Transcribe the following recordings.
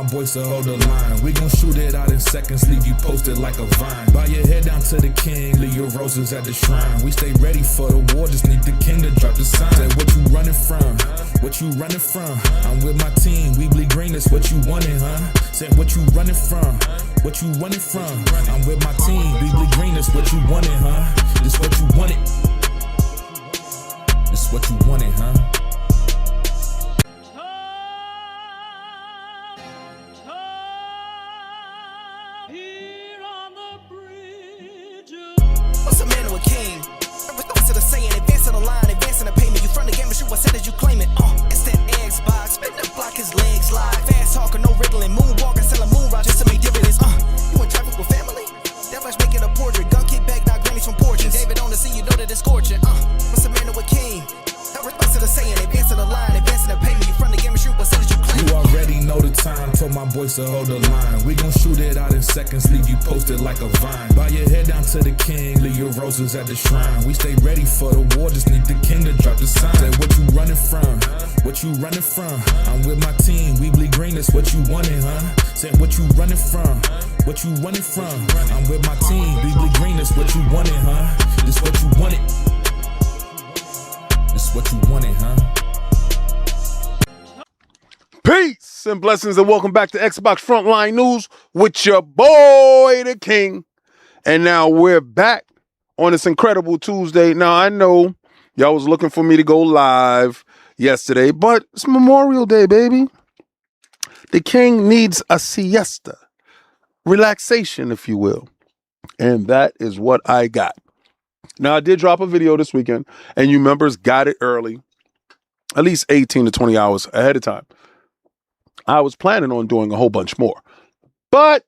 boys to hold the line. We gon' shoot it out in seconds, leave you posted like a vine. Bow your head down to the king, leave your roses at the shrine. We stay ready for the war, just need the king to drop the sign. Say what you running from, what you running from? I'm with my team, we bleed green, that's what you wanted, huh? Said what you running from, what you running from? I'm with my team, we bleed green, that's what you wanted, huh? This what you wanted. This what you wanted, huh? What's a man to a king? What's it saying? Advancing the line, advancing the payment. You front the game and shoot what said as you claim it. It's that Xbox, spin the block, his legs slide. Fast talker, no riddling, moonwalker, selling moon rock just to make dividends. You in traffic with family? That flash making a portrait. Gun kick back, now grannies from porches. David on the scene, you know that it's scorching. What's a man to a king? What's it saying? Advancing the line, advancing the payment. You front the game and shoot what said as you claim it. You already know the time, told my boys to hold the line. We gon' shoot it out in seconds, leave you posted like a vine. Bow your head down to the king, leave your roses at the shrine. We stay ready for the war, just need the king to drop the sign. Say what you running from, what you running from? I'm with my team, we bleed green, that's what you wanted, huh? Said what you running from, what you running from? I'm with my team, we bleed green, that's what you wanted, huh? This what you wanted. This what you wanted, huh? Peace and blessings and welcome back to Xbox Frontline News with your boy, the King. And now we're back on this incredible Tuesday. Now, I know y'all was looking for me to go live yesterday, but it's Memorial Day, baby. The King needs a siesta, relaxation, if you will. And that is what I got. Now, I did drop a video this weekend, and you members got it early, at least 18 to 20 hours ahead of time. I was planning on doing a whole bunch more, but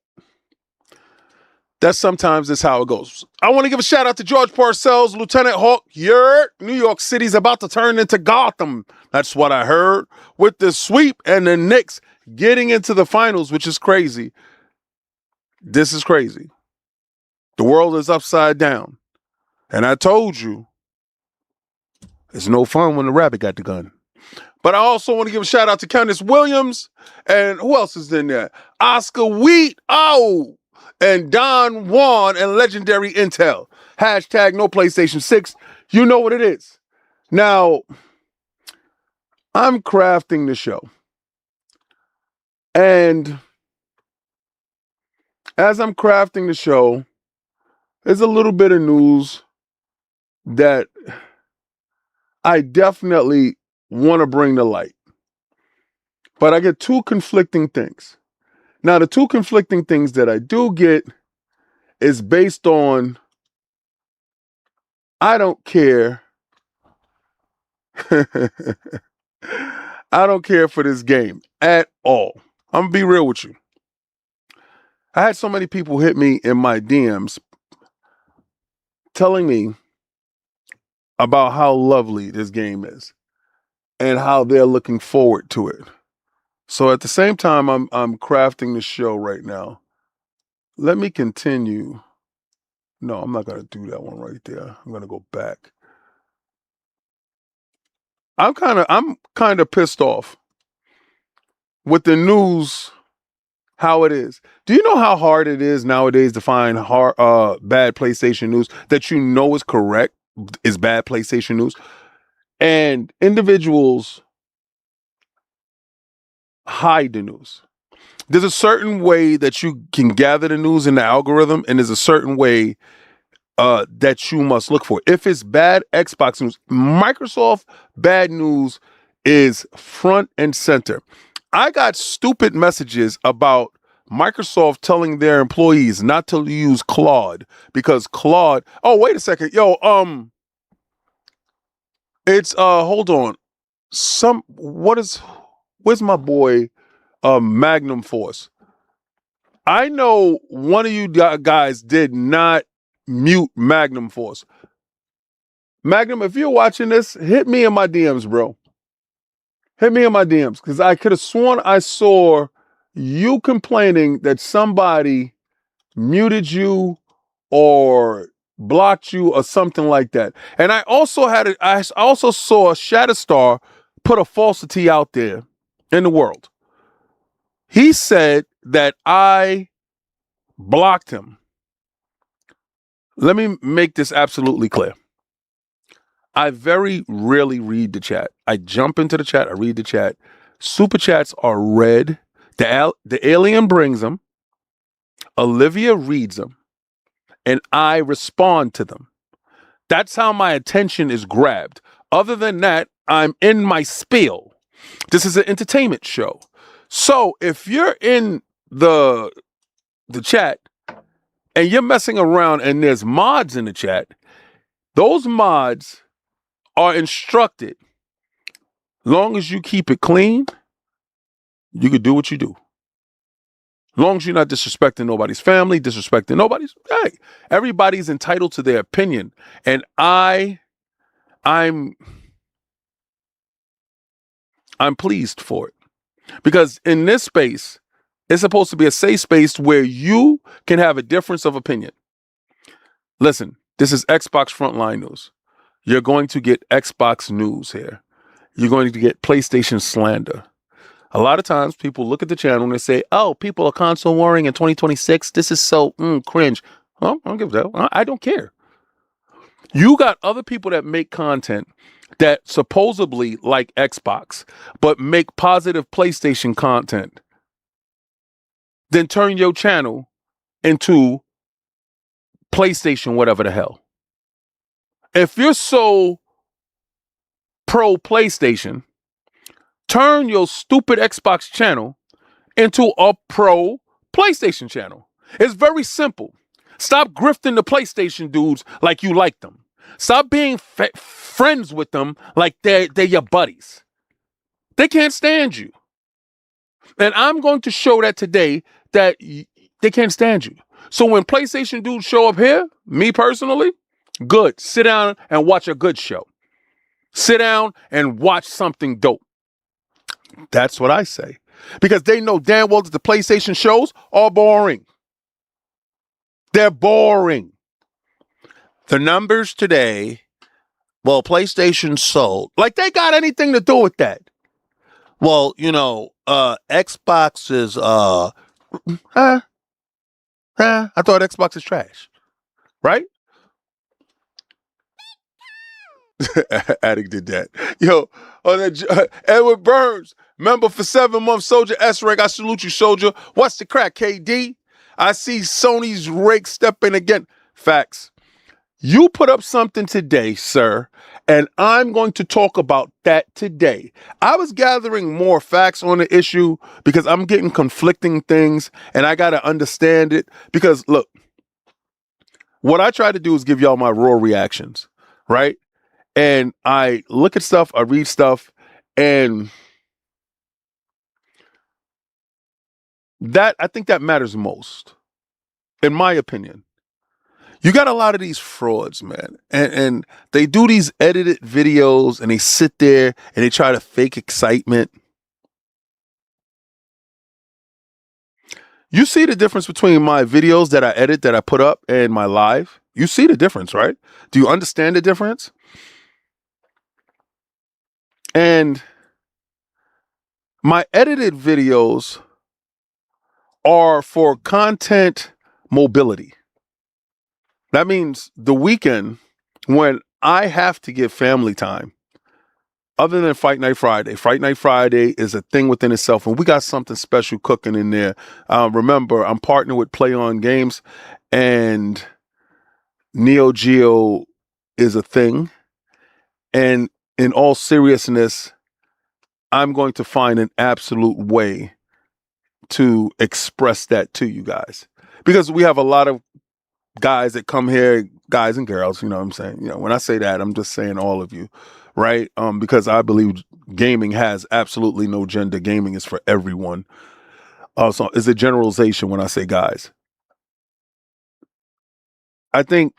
that's sometimes how it goes. I want to give a shout out to George Parcells, Lieutenant Hawk. New York City's about to turn into Gotham. That's what I heard with the sweep and the Knicks getting into the finals, which is crazy. This is crazy. The world is upside down. And I told you, it's no fun when the rabbit got the gun. But I also want to give a shout out to Candace Williams and who else is in there? Oscar Wheat, and Don Juan and Legendary Intel. Hashtag no PlayStation 6. You know what it is. Now, I'm crafting the show. And as I'm crafting the show, there's a little bit of news that I definitely want to bring to light. But I get two conflicting things. Now, the two conflicting things that I do get is based on, I don't care. I don't care for this game at all. I'm going to be real with you. I had so many people hit me in my DMs telling me about how lovely this game is and how they're looking forward to it. So at the same time, I'm crafting the show right now. Let me continue. No, I'm not going to do that one right there. I'm going to go back. I'm kind of pissed off with the news, how it is. Do you know how hard it is nowadays to find bad PlayStation news that you know is correct, is bad PlayStation news? And individuals hide the news. There's a certain way that you can gather the news in the algorithm, and there's a certain way that you must look for. If it's bad Xbox news, Microsoft bad news is front and center. I got stupid messages about Microsoft telling their employees not to use Claude because Claude. Oh, wait a second, yo. It's hold on. Where's my boy Magnum Force? I know one of you guys did not mute Magnum Force. Magnum, if you're watching this, hit me in my DMs, bro. Hit me in my DMs, because I could have sworn I saw you complaining that somebody muted you or blocked you or something like that. And I also saw Shatterstar put a falsity out there in the world. He said that I blocked him. Let me make this absolutely clear. I very rarely read the chat. I jump into the chat, I read the chat. Super chats are read. The alien brings them. Olivia reads them. And I respond to them. That's how my attention is grabbed. Other than that, I'm in my spiel. This is an entertainment show. So if you're in the chat and you're messing around and there's mods in the chat, those mods are instructed. Long as you keep it clean, you can do what you do. Long as you're not disrespecting nobody's family, disrespecting nobody's, hey, everybody's entitled to their opinion. And I'm pleased for it. Because in this space, it's supposed to be a safe space where you can have a difference of opinion. Listen, this is Xbox Frontline News. You're going to get Xbox news here. You're going to get PlayStation slander. A lot of times people look at the channel and they say, oh, people are console warring in 2026. This is so cringe. Well, I don't give a hell. I don't care. You got other people that make content that supposedly like Xbox, but make positive PlayStation content. Then turn your channel into PlayStation, whatever the hell. If you're so pro PlayStation, turn your stupid Xbox channel into a pro PlayStation channel. It's very simple. Stop grifting the PlayStation dudes like you like them. Stop being friends with them like they're your buddies. They can't stand you. And I'm going to show that today that they can't stand you. So when PlayStation dudes show up here, me personally, good. Sit down and watch a good show. Sit down and watch something dope. That's what I say. Because they know damn well that the PlayStation shows are boring. They're boring. The numbers today, well, PlayStation sold. Like they got anything to do with that. Well, you know, Xbox is, I thought Xbox is trash. Right? Addict did that. Yo, Edward Burns, member for 7 months, Soldier S-Reg. I salute you, Soldier. What's the crack, KD? I see Sony's rake stepping again. Facts. You put up something today, sir, and I'm going to talk about that today. I was gathering more facts on the issue because I'm getting conflicting things, and I got to understand it. Because, look, what I try to do is give y'all my raw reactions, right? And I look at stuff, I read stuff, and that I think that matters most, in my opinion. You got a lot of these frauds, man, and they do these edited videos, and they sit there and they try to fake excitement. You see the difference between my videos that I edit, that I put up, and my live? You see the difference, right? Do you understand the difference? And my edited videos are for content mobility. That means the weekend when I have to give family time, other than Fight Night Friday. Fight Night Friday is a thing within itself, and we got something special cooking in there. Remember, I'm partnered with Play On Games, and Neo Geo is a thing. And in all seriousness, I'm going to find an absolute way to express that to you guys. Because we have a lot of guys that come here, guys and girls, you know what I'm saying? You know, when I say that, I'm just saying all of you, right? Because I believe gaming has absolutely no gender. Gaming is for everyone. So it's a generalization when I say guys. I think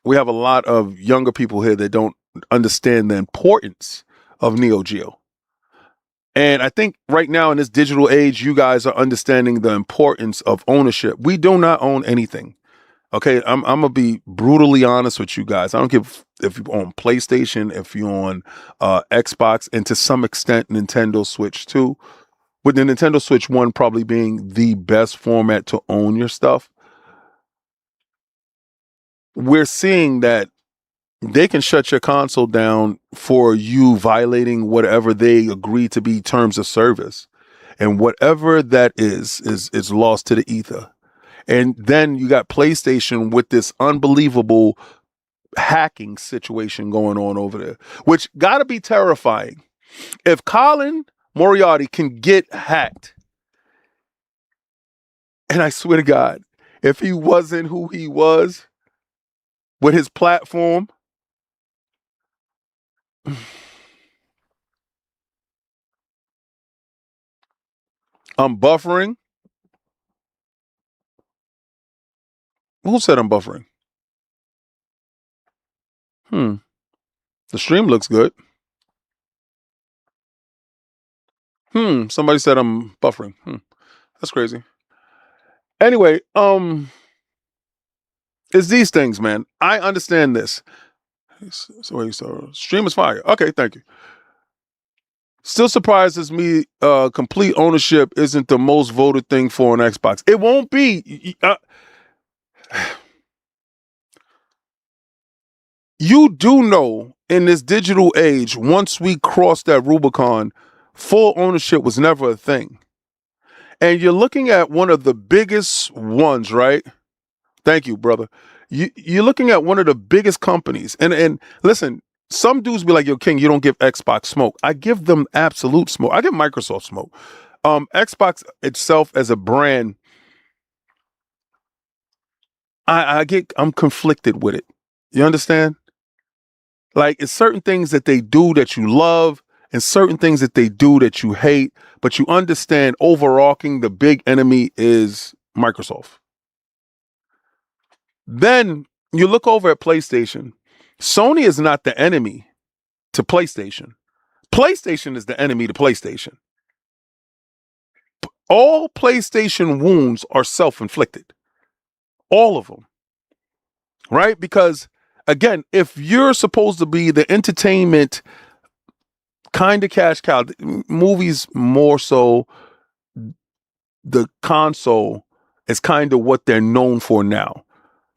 we have a lot of younger people here that don't understand the importance of Neo Geo. And I think right now in this digital age, you guys are understanding the importance of ownership. We do not own anything. Okay, I'm going to be brutally honest with you guys. I don't give if you're on PlayStation, if you're on Xbox, and to some extent Nintendo Switch too. with the Nintendo Switch 1 probably being the best format to own your stuff, we're seeing that they can shut your console down for you violating whatever they agree to be terms of service. And whatever that is lost to the ether. And then you got PlayStation with this unbelievable hacking situation going on over there, which got to be terrifying. If Colin Moriarty can get hacked, and I swear to God, if he wasn't who he was with his platform, I'm buffering. Who said I'm buffering? The stream looks good. Somebody said I'm buffering. That's crazy. Anyway, it's these things, man. I understand this. So stream is fire. Okay, thank you. Still surprises me. Complete ownership isn't the most voted thing for an Xbox. It won't be. You do know in this digital age, once we cross that Rubicon, full ownership was never a thing. And you're looking at one of the biggest ones, right? Thank you, brother. You're looking at one of the biggest companies. And listen, some dudes be like, yo, King, you don't give Xbox smoke. I give them absolute smoke. I give Microsoft smoke. Xbox itself as a brand, I'm conflicted with it. You understand? Like, it's certain things that they do that you love and certain things that they do that you hate, but you understand overarching the big enemy is Microsoft. Then you look over at PlayStation. Sony is not the enemy to PlayStation. PlayStation is the enemy to PlayStation. All PlayStation wounds are self-inflicted. All of them. Right? Because, again, if you're supposed to be the entertainment kind of cash cow, movies more so, the console is kind of what they're known for now.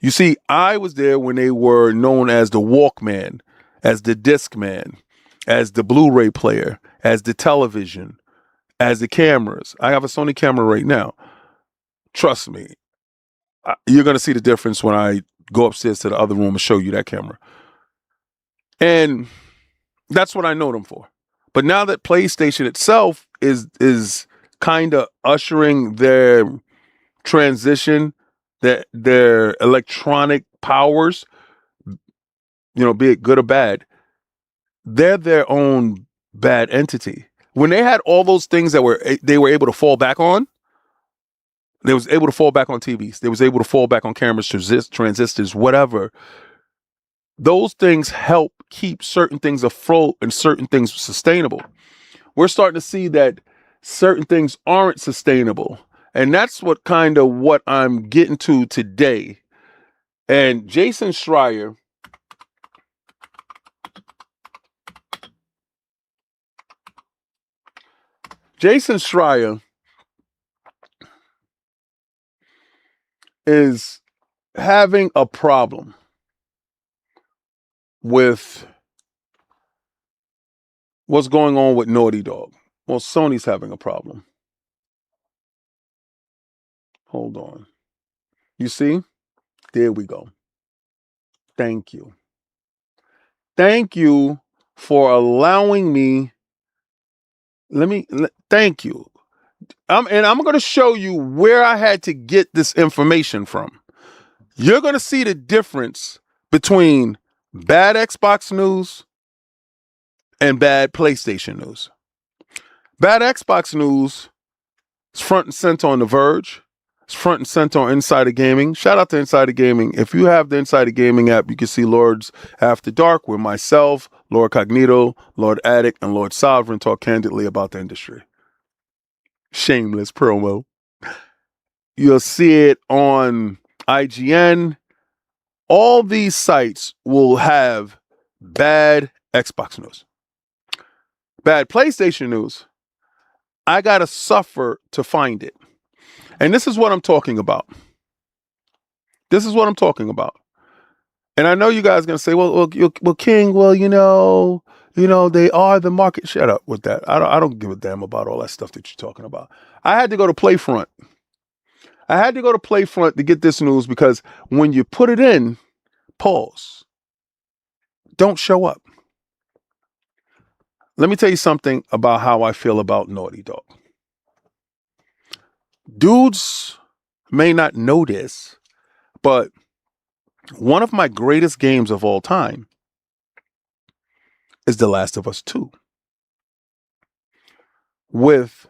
You see, I was there when they were known as the Walkman, as the Discman, as the Blu-ray player, as the television, as the cameras. I have a Sony camera right now. Trust me, you're going to see the difference when I go upstairs to the other room and show you that camera. And that's what I know them for. But now that PlayStation itself is kind of ushering their transition, that their electronic powers, be it good or bad, they're their own bad entity. When they had all those things that they were able to fall back on, they was able to fall back on TVs. They was able to fall back on cameras, transistors, whatever. Those things help keep certain things afloat and certain things sustainable. We're starting to see that certain things aren't sustainable. And that's what I'm getting to today. And Jason Schreier is having a problem with what's going on with Naughty Dog. Well, Sony's having a problem. Hold on. You see? There we go. Thank you. Thank you for allowing me. Thank you. I'm going to show you where I had to get this information from. You're going to see the difference between bad Xbox news and bad PlayStation news. Bad Xbox news is front and center on The Verge. It's front and center on Insider Gaming. Shout out to Insider Gaming. If you have the Insider Gaming app, you can see Lords After Dark, where myself, Lord Cognito, Lord Addict, and Lord Sovereign talk candidly about the industry. Shameless promo. You'll see it on IGN. All these sites will have bad Xbox news. Bad PlayStation news. I got to suffer to find it. And this is what I'm talking about. This is what I'm talking about. And I know you guys are going to say, well, King, well, they are the market. Shut up with that. I don't give a damn about all that stuff that you're talking about. I had to go to Playfront. I had to go to Playfront to get this news because when you put it in, pause. Don't show up. Let me tell you something about how I feel about Naughty Dog. Dudes may not know this, but one of my greatest games of all time is The Last of Us 2. With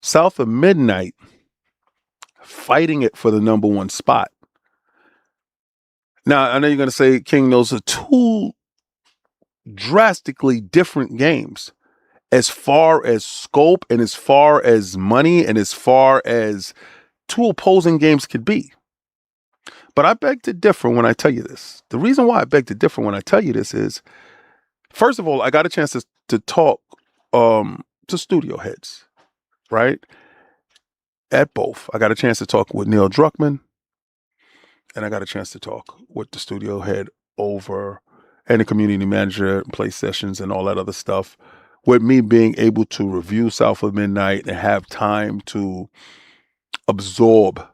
South of Midnight fighting it for the number one spot. Now, I know you're going to say, King, those are two drastically different games as far as scope and as far as money and as far as two opposing games could be. But I beg to differ when I tell you this. The reason why I beg to differ when I tell you this is, first of all, I got a chance to talk to studio heads, right? At both. I got a chance to talk with Neil Druckmann, and I got a chance to talk with the studio head over and the community manager, PlayStation's, and all that other stuff. With me being able to review South of Midnight and have time to absorb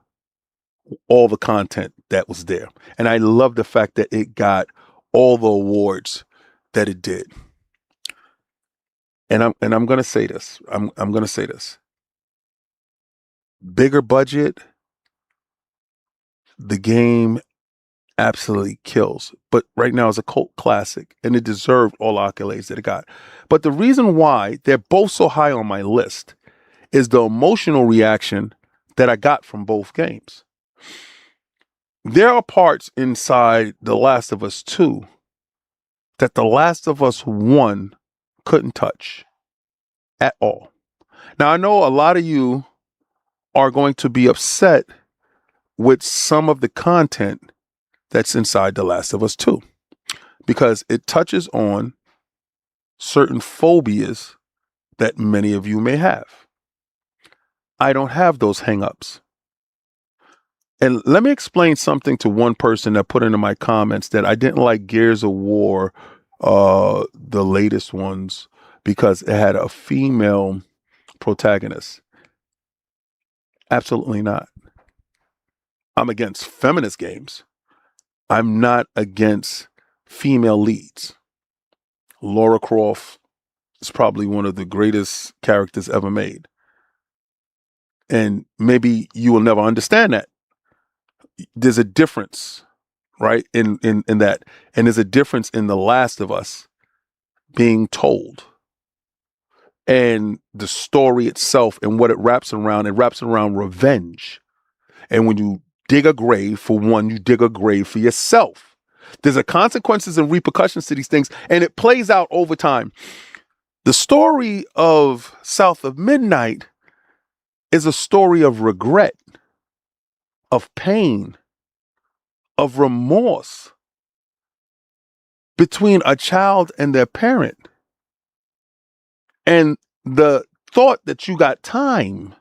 all the content that was there. And I love the fact that it got all the awards that it did. And I'm going to say this. I'm going to say this. Bigger budget, the game absolutely kills. But right now it's a cult classic, and it deserved all accolades that it got. But the reason why they're both so high on my list is the emotional reaction that I got from both games. There are parts inside The Last of Us 2 that The Last of Us 1 couldn't touch at all. Now, I know a lot of you are going to be upset with some of the content that's inside The Last of Us 2 because it touches on certain phobias that many of you may have. I don't have those hangups. And let me explain something to one person that put into my comments that I didn't like Gears of War, the latest ones, because it had a female protagonist. Absolutely not. I'm against feminist games. I'm not against female leads. Lara Croft is probably one of the greatest characters ever made. And maybe you will never understand that. There's a difference, right, in that. And there's a difference in The Last of Us being told. And the story itself and what it wraps around revenge. And when you dig a grave for one, you dig a grave for yourself. There's a consequences and repercussions to these things, and it plays out over time. The story of South of Midnight is a story of regret, of pain, of remorse between a child and their parent. And the thought that you got time.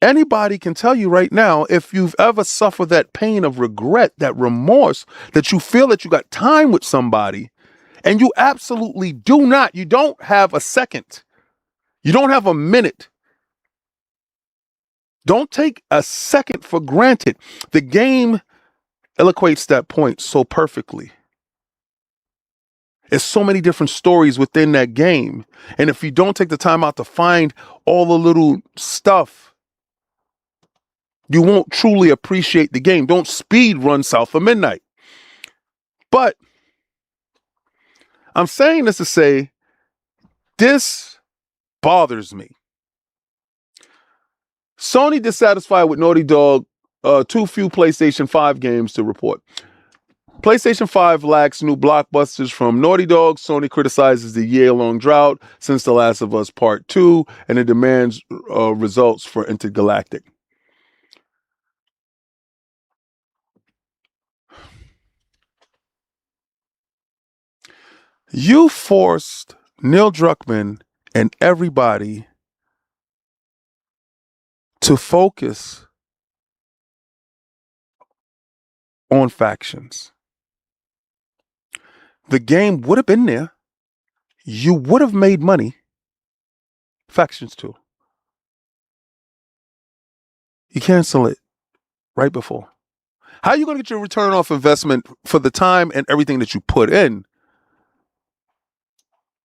Anybody can tell you right now, if you've ever suffered that pain of regret, that remorse, that you feel that you got time with somebody, and you absolutely do not. You don't have a second. You don't have a minute. Don't take a second for granted. The game eloquates that point so perfectly. There's so many different stories within that game. And if you don't take the time out to find all the little stuff, you won't truly appreciate the game. Don't speed run South of Midnight. But I'm saying this to say, this bothers me. Sony dissatisfied with Naughty Dog, too few PlayStation 5 games to report. PlayStation 5 lacks new blockbusters from Naughty Dog. Sony criticizes the year-long drought since The Last of Us Part 2, and it demands results for Intergalactic. You forced Neil Druckmann and everybody to focus on factions. The game would have been there. You would have made money. Factions 2. You cancel it right before. How are you going to get your return off investment for the time and everything that you put in?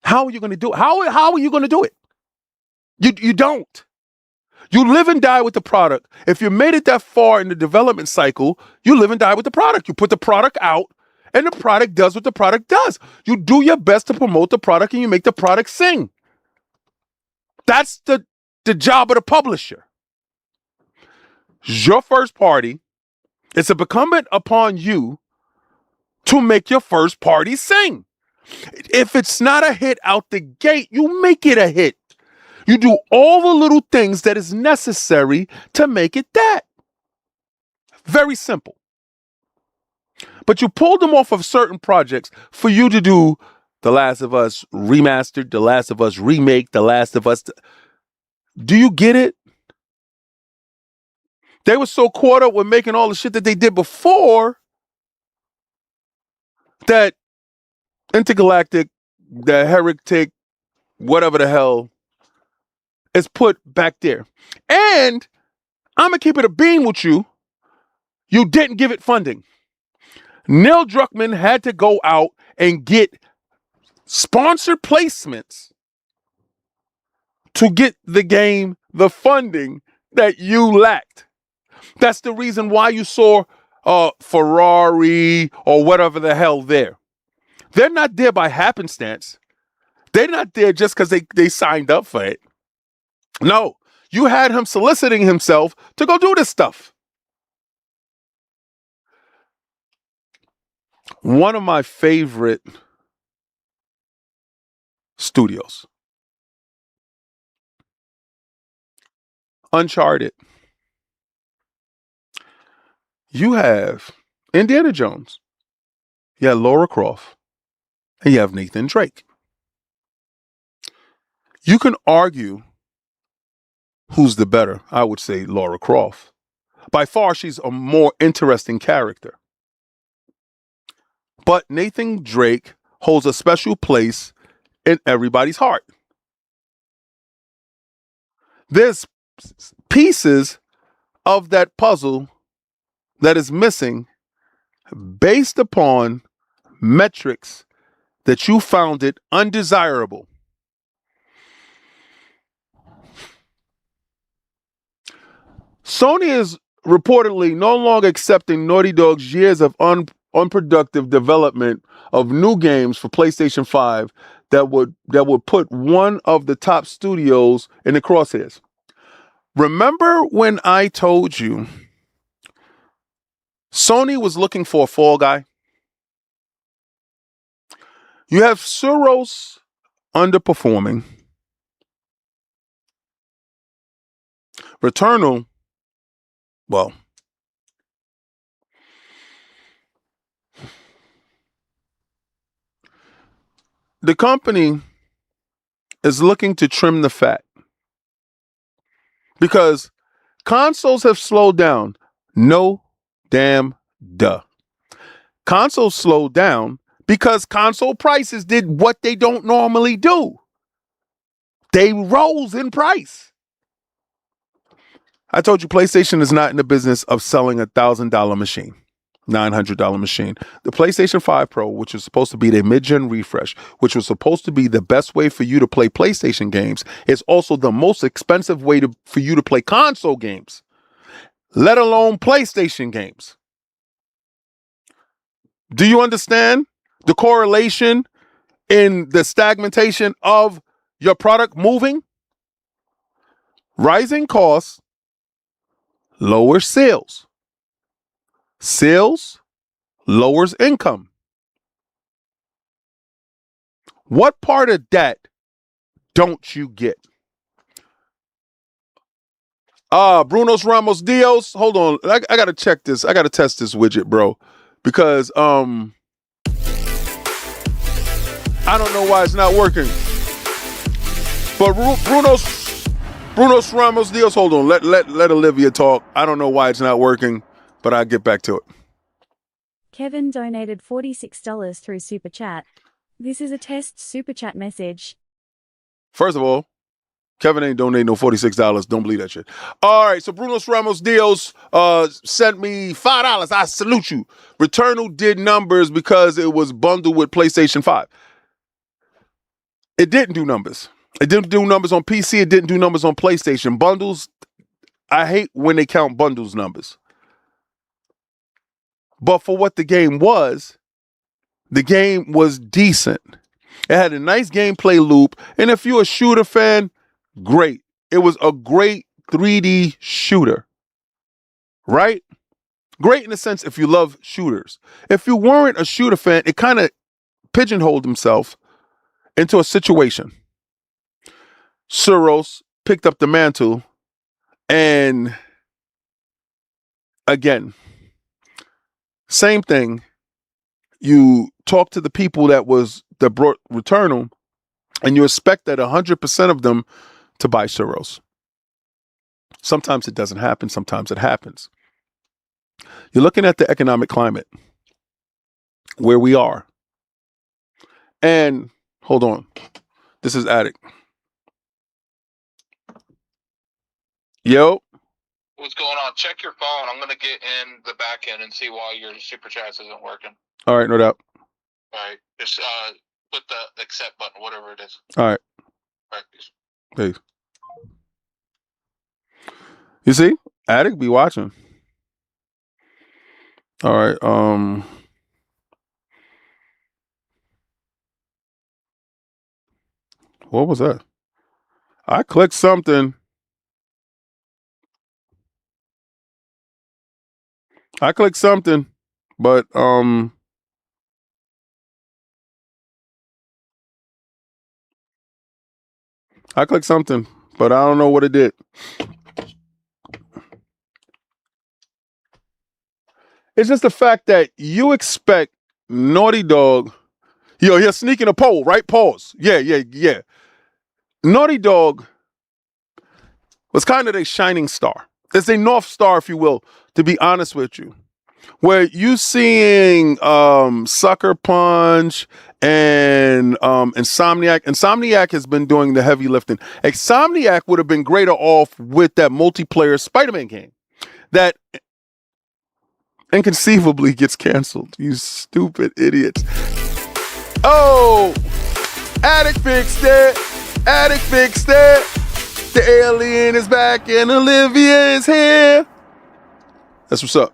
How are you going to do it? How are you going to do it? You don't. You live and die with the product. If you made it that far in the development cycle, you live and die with the product. You put the product out and the product does what the product does. You do your best to promote the product and you make the product sing. That's the job of the publisher. Your first party, it's incumbent upon you to make your first party sing. If it's not a hit out the gate, you make it a hit. You do all the little things that is necessary to make it that. Very simple. But you pulled them off of certain projects for you to do The Last of Us Remastered, The Last of Us Remake, The Last of Us. Do you get it? They were so caught up with making all the shit that they did before that Intergalactic, the Heretic, whatever the hell, is put back there. And I'm going to keep it a bean with you. You didn't give it funding. Neil Druckmann had to go out and get sponsored placements to get the game the funding that you lacked. That's the reason why you saw Ferrari or whatever the hell there. They're not there by happenstance. They're not there just because they signed up for it. No, you had him soliciting himself to go do this stuff. One of my favorite studios, Uncharted. You have Indiana Jones, you have Lara Croft, and you have Nathan Drake. You can argue who's the better. I would say Lara Croft. By far, she's a more interesting character. But Nathan Drake holds a special place in everybody's heart. There's pieces of that puzzle that is missing based upon metrics that you found it undesirable. Sony is reportedly no longer accepting Naughty Dog's years of unproductive development of new games for PlayStation 5 that would put one of the top studios in the crosshairs. Remember when I told you Sony was looking for a fall guy? You have Suros underperforming. Returnal, well, the company is looking to trim the fat because consoles have slowed down. No damn duh. Consoles slowed down because console prices did what they don't normally do. They rose in price. I told you PlayStation is not in the business of selling $1,000 machine, $900 machine. The PlayStation 5 Pro, which is supposed to be their mid-gen refresh, which was supposed to be the best way for you to play PlayStation games, is also the most expensive way for you to play console games, let alone PlayStation games. Do you understand the correlation in the stagnation of your product moving? Rising costs lowers sales. Sales lowers income. What part of that don't you get? Brunos Ramos Dios. Hold on. I got to check this. I got to test this widget, bro. Because I don't know why it's not working. But Bruno's Ramos deals. Hold on. Let Olivia talk. I don't know why it's not working, but I'll get back to it. Kevin donated $46 through Super Chat. This is a test Super Chat message. First of all, Kevin ain't donating no $46. Don't believe that shit. All right, so Bruno's Ramos deals sent me $5. I salute you. Returnal did numbers because it was bundled with PlayStation 5. It didn't do numbers. It didn't do numbers on PC. It didn't do numbers on PlayStation. Bundles, I hate when they count bundles numbers. But for what the game was decent. It had a nice gameplay loop. And if you're a shooter fan, great. It was a great 3D shooter. Right? Great in the sense if you love shooters. If you weren't a shooter fan, it kind of pigeonholed himself into a situation. Suros picked up the mantle, and again, same thing. You talk to the people that brought Returnal, and you expect that 100% of them to buy Suros. Sometimes it doesn't happen. Sometimes it happens. You're looking at the economic climate where we are, and hold on. This is Attic. Yo. What's going on? Check your phone. I'm going to get in the back end and see why your super chats isn't working. All right, no doubt. All right. Just put the accept button, whatever it is. All right. All right, peace. Peace. You see? Attic be watching. All right. What was that? I clicked something. but I clicked something, but I don't know what it did. It's just the fact that you expect Naughty Dog. Yo, you're sneaking a poll, right? Pause. Yeah. Naughty Dog was kind of a shining star. It's a North Star, if you will, to be honest with you. Where you seeing Sucker Punch and Insomniac. Insomniac has been doing the heavy lifting. Insomniac would have been greater off with that multiplayer Spider-Man game that inconceivably gets canceled. You stupid idiots. Oh, Attic fixed it. The alien is back and Olivia is here. That's what's up.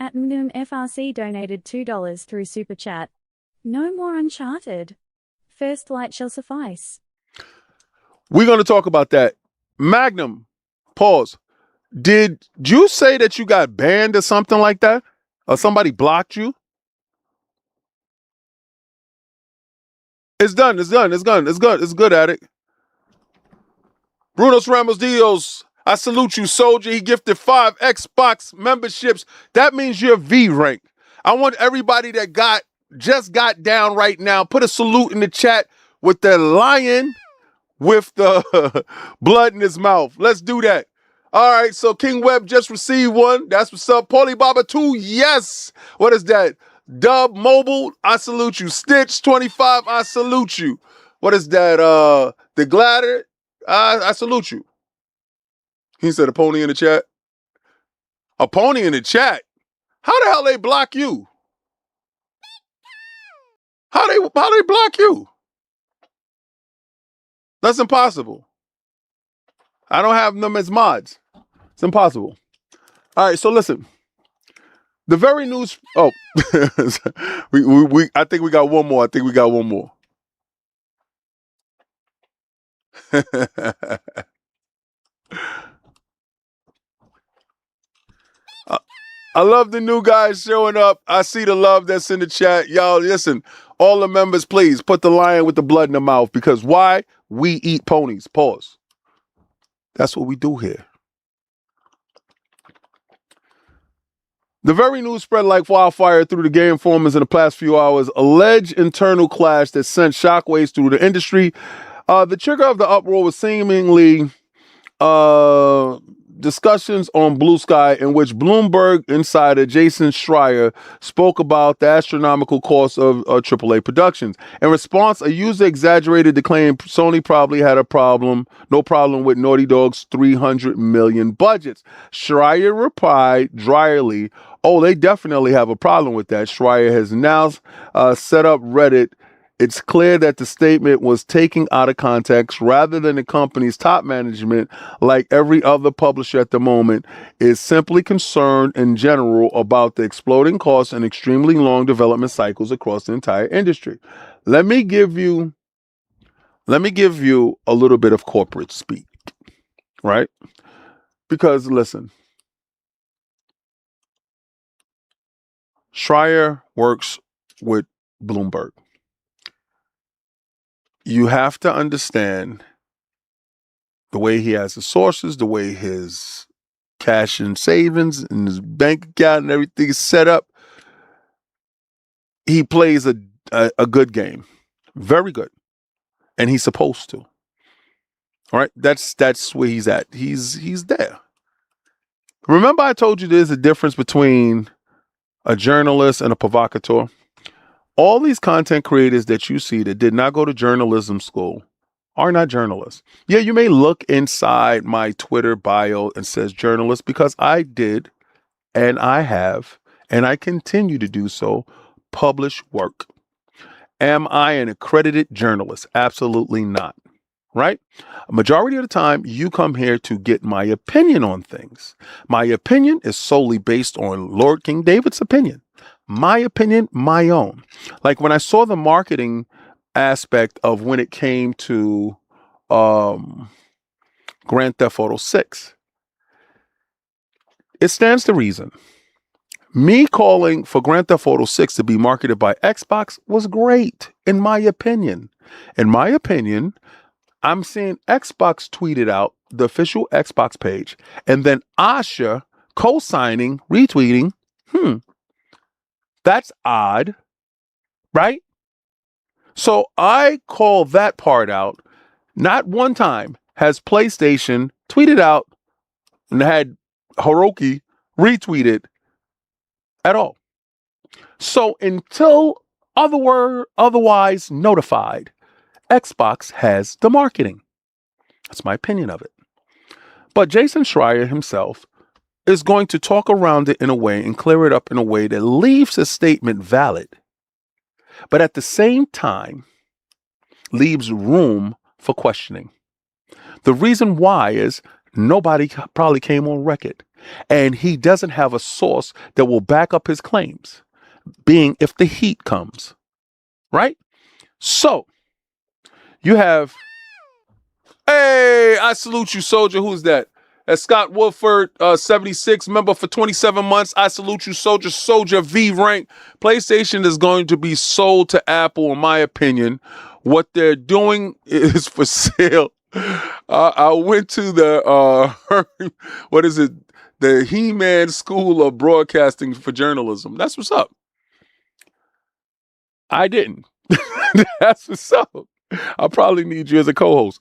At Minimum FRC donated $2 through Super Chat. No more Uncharted. First light shall suffice. We're going to talk about that. Magnum, pause. Did you say that you got banned or something like that? Or somebody blocked you? It's done. It's good, Attic. Bruno's Ramos Dios. I salute you, soldier. He gifted 5 Xbox memberships. That means you're V rank. I want everybody that just got down right now, put a salute in the chat with the lion with the blood in his mouth. Let's do that. All right, so King Webb just received one. That's what's up. Paulie Baba 2, yes. What is that? Dub Mobile, I salute you. Stitch 25, I salute you. What is that? The Gladder, I salute you. He said a pony in the chat. A pony in the chat? How the hell they block you? How they block you? That's impossible. I don't have them as mods. It's impossible. All right, so listen. The very news. Oh, I think we got one more. I love the new guys showing up. I see the love that's in the chat. Y'all, listen, all the members, please put the lion with the blood in the mouth, because why? We eat ponies. Pause. That's what we do here. The very news spread like wildfire through the game forums in the past few hours. Alleged internal clash that sent shockwaves through the industry. The trigger of the uproar was seemingly discussions on Blue Sky in which Bloomberg insider Jason Schreier spoke about the astronomical cost of AAA productions. In response, a user exaggerated the claim Sony probably had no problem with Naughty Dog's $300 million budgets. Schreier replied dryly, "Oh, they definitely have a problem with that." Schreier has now set up Reddit. It's clear that the statement was taken out of context rather than the company's top management, like every other publisher at the moment, is simply concerned in general about the exploding costs and extremely long development cycles across the entire industry. Let me give you a little bit of corporate speak, right? Because listen, Schreier works with Bloomberg. You have to understand the way he has his sources, the way his cash and savings and his bank account and everything is set up. He plays a good game, very good, and he's supposed to. All right, that's where he's at. He's there. Remember, I told you there's a difference between a journalist and a provocateur. All these content creators that you see that did not go to journalism school are not journalists. Yeah, you may look inside my Twitter bio and says journalist because I did, and I have, and I continue to do so, publish work. Am I an accredited journalist? Absolutely not. Right? A majority of the time, you come here to get my opinion on things. My opinion is solely based on Lord King David's opinion. My opinion, my own. Like when I saw the marketing aspect of when it came to Grand Theft Auto 6, it stands to reason. Me calling for Grand Theft Auto 6 to be marketed by Xbox was great, in my opinion. In my opinion, I'm seeing Xbox tweeted out the official Xbox page, and then Asha co-signing, retweeting. That's odd, right? So I call that part out. Not one time has PlayStation tweeted out and had Hiroki retweeted at all. So until otherwise notified, Xbox has the marketing. That's my opinion of it. But Jason Schreier himself is going to talk around it in a way and clear it up in a way that leaves his statement valid, but at the same time leaves room for questioning. The reason why is nobody probably came on record, and he doesn't have a source that will back up his claims, being if the heat comes, right? So you have, hey, I salute you, soldier. Who's that? That's Scott Woodford, 76, member for 27 months. I salute you, soldier. Soldier V rank. PlayStation is going to be sold to Apple, in my opinion. What they're doing is for sale. I went to the, what is it? The He-Man School of Broadcasting for Journalism. That's what's up. I didn't. That's what's up. I probably need you as a co-host.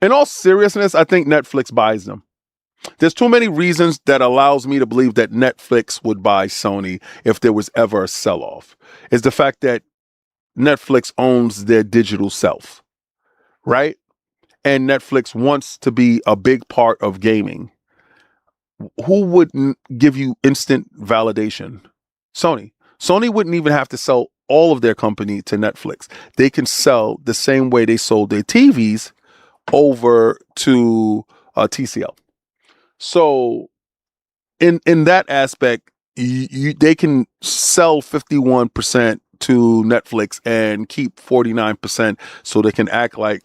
In all seriousness, I think Netflix buys them. There's too many reasons that allows me to believe that Netflix would buy Sony if there was ever a sell-off. Is the fact that Netflix owns their digital self, right? And Netflix wants to be a big part of gaming. Who wouldn't give you instant validation? Sony. Sony wouldn't even have to sell all of their company to Netflix. They can sell the same way they sold their TVs over to TCL. So in that aspect, they can sell 51% to Netflix and keep 49% so they can act like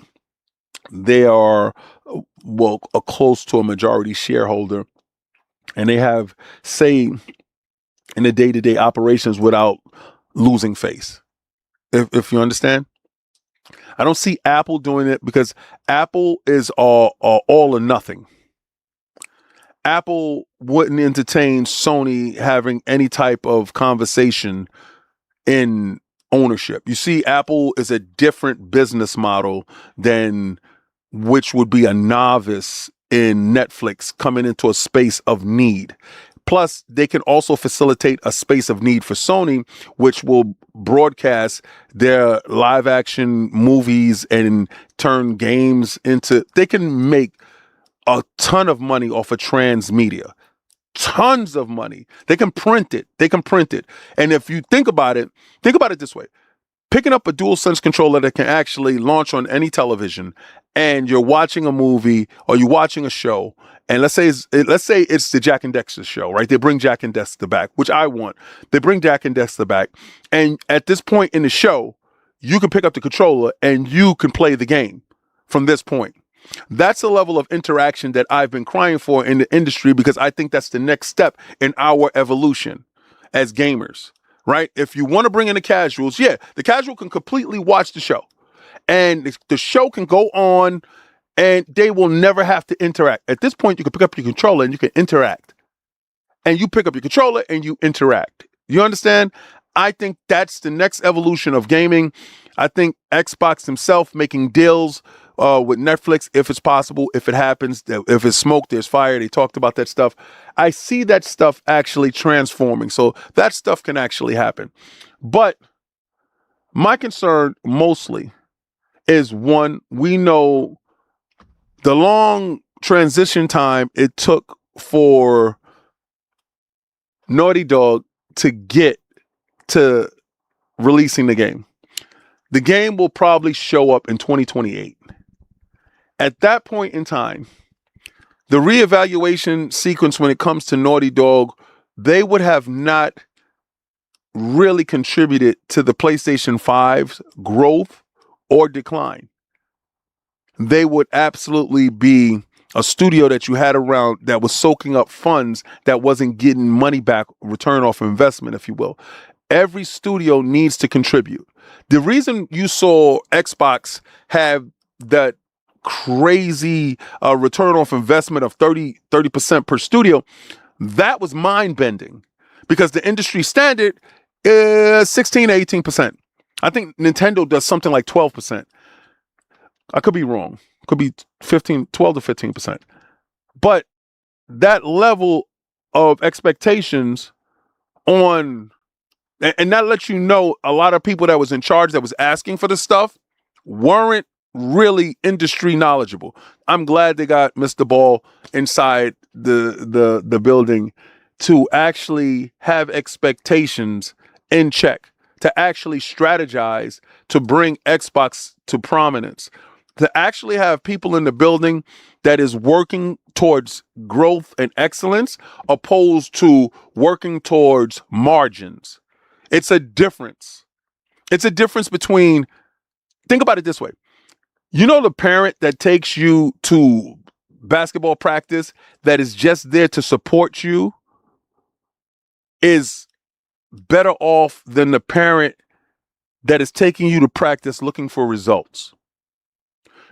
they are, well, close to a majority shareholder, and they have say in the day-to-day operations without losing face. If you understand? I don't see Apple doing it because Apple is all or nothing. Apple wouldn't entertain Sony having any type of conversation in ownership. You see, Apple is a different business model than which would be a novice in Netflix coming into a space of need. Plus, they can also facilitate a space of need for Sony, which will broadcast their live action movies and turn games into, they can make a ton of money off of transmedia. Tons of money. They can print it. And if you think about it this way. Picking up a DualSense controller that can actually launch on any television, and you're watching a movie or you're watching a show, and let's say it's the Jack and Dexter show, right? They bring Jack and Dexter back, which I want. They bring Jack and Dexter back, and at this point in the show, you can pick up the controller and you can play the game from this point. That's the level of interaction that I've been crying for in the industry, because I think that's the next step in our evolution as gamers. Right? If you want to bring in the casuals, the casual can completely watch the show. And the show can go on and they will never have to interact. At this point, you can pick up your controller and you can interact. And you pick up your controller and you interact. You understand? I think that's the next evolution of gaming. I think Xbox himself making deals with Netflix, if it's possible, if it happens, if it's smoke, there's fire. They talked about that stuff. I see that stuff actually transforming. So that stuff can actually happen. But my concern mostly is, one, we know the long transition time it took for Naughty Dog to get to releasing the game. The game will probably show up in 2028. At that point in time, the reevaluation sequence when it comes to Naughty Dog, they would have not really contributed to the PlayStation 5's growth or decline. They would absolutely be a studio that you had around that was soaking up funds that wasn't getting money back, return off investment, if you will. Every studio needs to contribute. The reason you saw Xbox have that crazy return off investment of 30% per studio, that was mind-bending, because the industry standard is 16 to 18%. I think Nintendo does something like 12%. I could be wrong. Could be 12 to 15%. But that level of expectations on, and that lets you know a lot of people that was in charge that was asking for the stuff weren't really industry knowledgeable. I'm glad they got Mr. Ball inside the building to actually have expectations in check, to actually strategize, to bring Xbox to prominence, to actually have people in the building that is working towards growth and excellence opposed to working towards margins. It's a difference. It's a difference between, think about it this way. You know, the parent that takes you to basketball practice that is just there to support you is better off than the parent that is taking you to practice looking for results.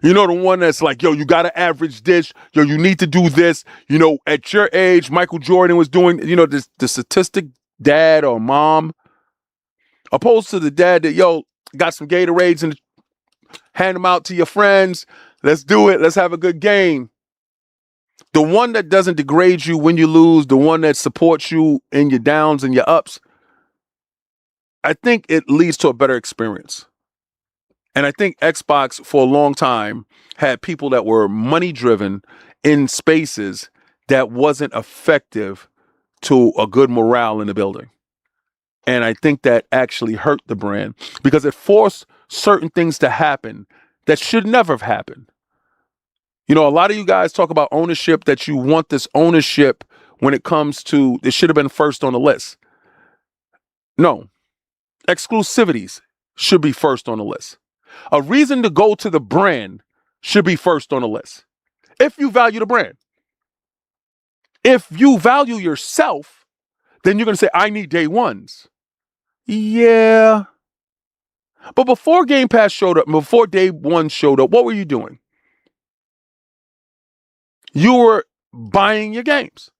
You know, the one that's like, yo, you got to average this. Yo, you need to do this. You know, at your age, Michael Jordan was doing, you know, the statistic dad or mom, opposed to the dad that, yo, got some Gatorades and hand them out to your friends. Let's do it. Let's have a good game. The one that doesn't degrade you when you lose, the one that supports you in your downs and your ups, I think it leads to a better experience. And I think Xbox for a long time had people that were money driven in spaces that wasn't effective to a good morale in the building. And I think that actually hurt the brand because it forced certain things to happen that should never have happened. You know, a lot of you guys talk about ownership, that you want this ownership when it comes to, it should have been first on the list. No, exclusivities should be first on the list. A reason to go to the brand should be first on the list. If you value the brand. If you value yourself, then you're going to say, I need day ones. Yeah. But before Game Pass showed up, before day one showed up, what were you doing? You were buying your games.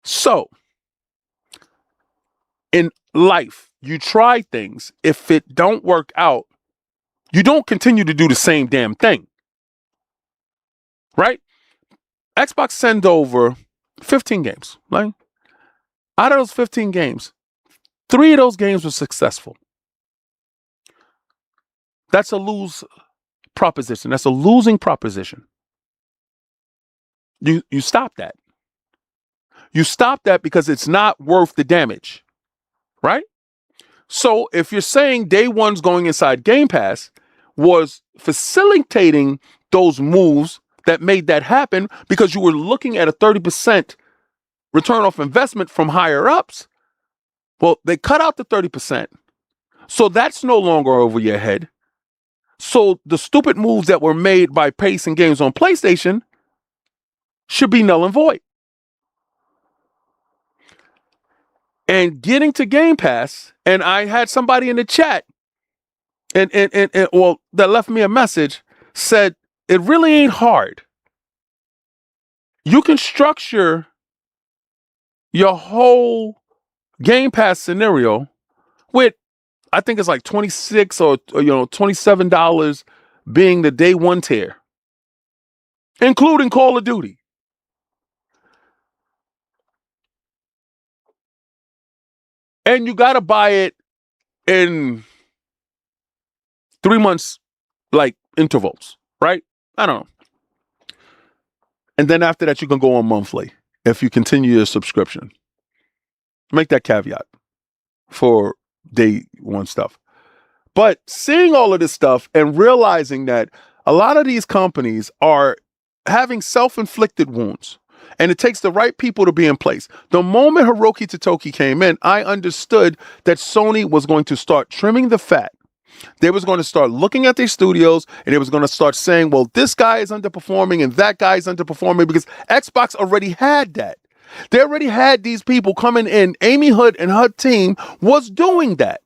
So, in life, you try things. If it don't work out, you don't continue to do the same damn thing. Right? Xbox sent over 15 games. Right? Out of those 15 games, 3 of those games were successful. That's a lose proposition. That's a losing proposition. You stop that. You stop that because it's not worth the damage. Right? So if you're saying day one's going inside Game Pass was facilitating those moves that made that happen because you were looking at a 30% return off investment from higher ups, well, they cut out the 30%. So that's no longer over your head. So the stupid moves that were made by Pacing Games on PlayStation should be null and void. And getting to Game Pass, and I had somebody in the chat and well, that left me a message, said it really ain't hard. You can structure your whole Game Pass scenario with, I think it's like $26 or $27 being the day one tier, including Call of Duty. And you got to buy it in 3 months, like intervals, right? I don't know. And then after that, you can go on monthly if you continue your subscription. Make that caveat for day one stuff. But seeing all of this stuff and realizing that a lot of these companies are having self-inflicted wounds, and it takes the right people to be in place. The moment Hiroki Totoki came in, I understood that Sony was going to start trimming the fat. They was going to start looking at their studios, and they was going to start saying, well, this guy is underperforming and that guy is underperforming, because Xbox already had that. They already had these people coming in. Amy Hood and her team was doing that.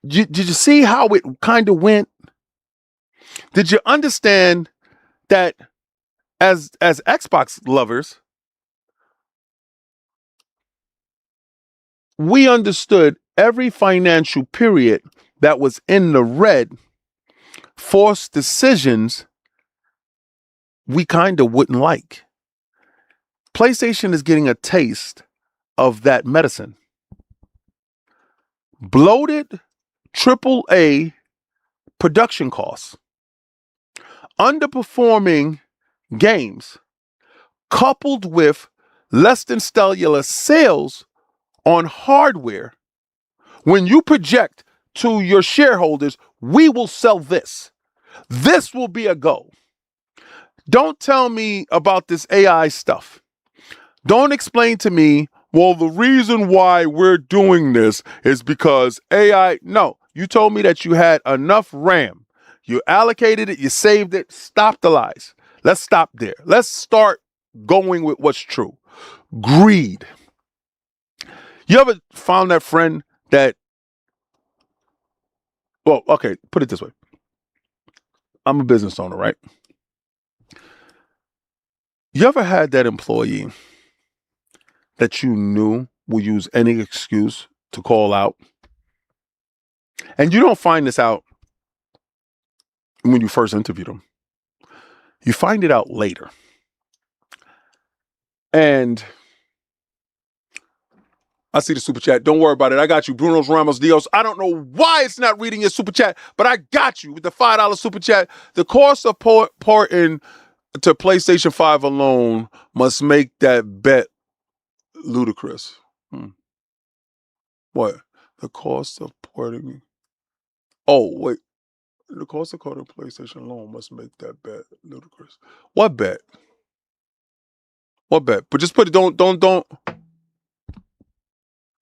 Did you see how it kind of went? Did you understand that as Xbox lovers, we understood every financial period that was in the red forced decisions we kind of wouldn't like. PlayStation is getting a taste of that medicine. Bloated AAA production costs, underperforming games, coupled with less than stellar sales on hardware. When you project to your shareholders, we will sell this. This will be a go. Don't tell me about this AI stuff. Don't explain to me, well, the reason why we're doing this is because AI. No, you told me that you had enough RAM. You allocated it, you saved it. Stop the lies. Let's stop there. Let's start going with what's true. Greed. You ever found that friend that, well, okay, put it this way. I'm a business owner, right? You ever had that employee that you knew will use any excuse to call out? And you don't find this out when you first interview them. You find it out later. And I see the super chat. Don't worry about it. I got you. Bruno's Ramos Dios. I don't know why it's not reading your super chat, but I got you with the $5 super chat. The cost of porting to PlayStation 5 alone must make that bet ludicrous. What? The cost of porting. Oh, wait. The cost of porting PlayStation alone must make that bet ludicrous. What bet? What bet? But just put it, don't.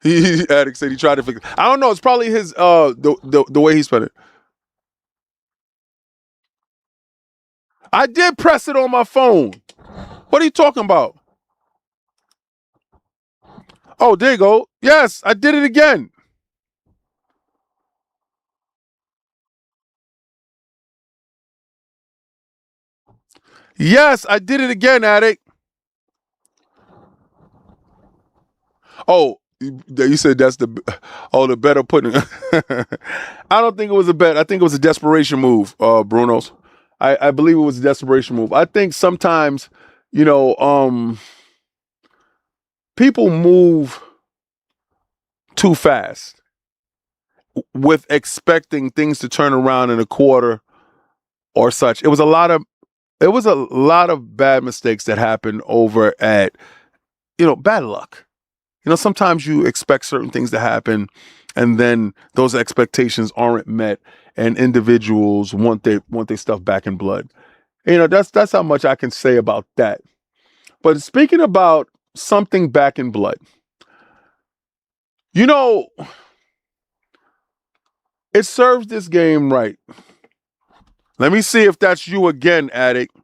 Addict said he tried to fix it. I don't know. It's probably his the way he spent it. I did press it on my phone. What are you talking about? Oh, there you go. Yes, I did it again. Yes, I did it again, Addict. Oh, you said that's the bet of putting. I don't think it was a bet. I think it was a desperation move, Bruno's. I believe it was a desperation move. I think sometimes, people move too fast with expecting things to turn around in a quarter or such. It was a lot of bad mistakes that happened over at, bad luck. Sometimes you expect certain things to happen and then those expectations aren't met and individuals want their stuff back in blood. That's how much I can say about that. But speaking about something back in blood, it serves this game right. Let me see if that's you again, addict.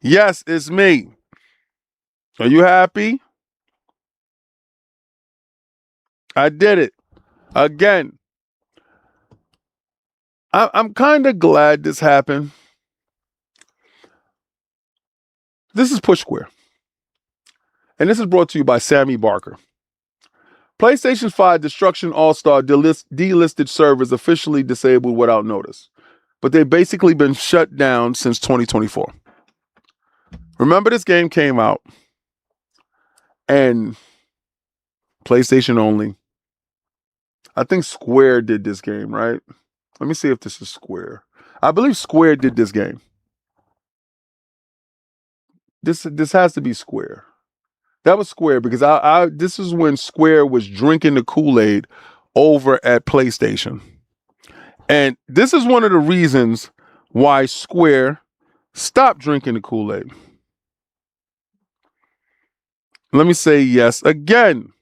Yes, it's me. Are you happy? I did it again. I'm kind of glad this happened. This is Push Square. And this is brought to you by Sammy Barker. PlayStation's 5 Destruction All-Star delisted servers officially disabled without notice. But they've basically been shut down since 2024. Remember, this game came out and PlayStation only. I think Square did this game, right? Let me see if this is Square. I believe Square did this game. This has to be Square. That was Square because this is when Square was drinking the Kool-Aid over at PlayStation. And this is one of the reasons why Square stopped drinking the Kool-Aid. Let me say yes again.